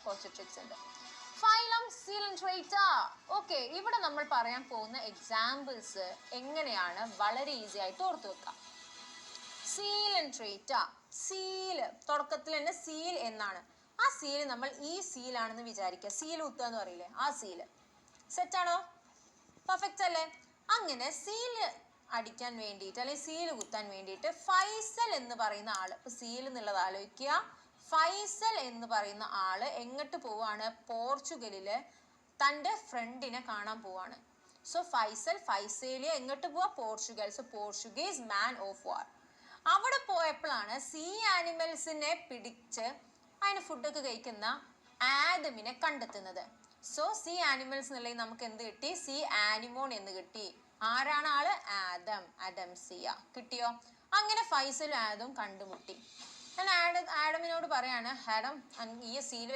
കുറച്ച് ട്രിക്സ് ഉണ്ട്. Phylum coelenterate. Okay, ഇവിടെ നമ്മൾ പറയാൻ പോകുന്ന എക്സാമ്പിൾസ് എങ്ങനെയാണ് വളരെ ഈസി ആയിട്ട് ഓർത്തു വെക്കാം. സീലൻട്രേറ്റ, സീല് തുടക്കത്തിൽ തന്നെ സീൽ എന്നാണ്. ആ സീല് നമ്മൾ ഈ സീലാണെന്ന് വിചാരിക്കുക. സീൽ കുത്തുക എന്ന് പറയില്ലേ, ആ സീല്. സെറ്റാണോ? പെർഫെക്റ്റ് അല്ലേ? അങ്ങനെ സീല് അടിക്കാൻ വേണ്ടിയിട്ട് അല്ലെങ്കിൽ സീല് കുത്താൻ വേണ്ടിയിട്ട് ഫൈസൽ എന്ന് പറയുന്ന ആള്, ഇപ്പൊ സീൽ എന്നുള്ളത് ആലോചിക്കുക. ഫൈസൽ എന്ന് പറയുന്ന ആള് എങ്ങോട്ട് പോവാണ്? പോർച്ചുഗലില് തൻ്റെ ഫ്രണ്ടിനെ കാണാൻ പോവാണ്. സോ ഫൈസേലിയ എങ്ങോട്ട് പോവാ? Portugal. So Portuguese man of വാർ. അവിടെ പോയപ്പോഴാണ് സീ ആനിമൽസിനെ പിടിച്ച് അതിന് ഫുഡൊക്കെ കഴിക്കുന്ന ആദമിനെ കണ്ടെത്തുന്നത്. സോ സീ ആനിമൽസ് എന്നുള്ളത് നമുക്ക് എന്ത് കിട്ടി? സീ ആനിമോൺ എന്ന് കിട്ടി. ആരാണ് ആള്? ആദം, അഡംസിയ. കിട്ടിയോ? അങ്ങനെ ഫൈസലും ആദവും കണ്ടുമുട്ടി. ഞാൻ ആഡമിനോട് പറയാണ്, ആഡം ഈ സീൽ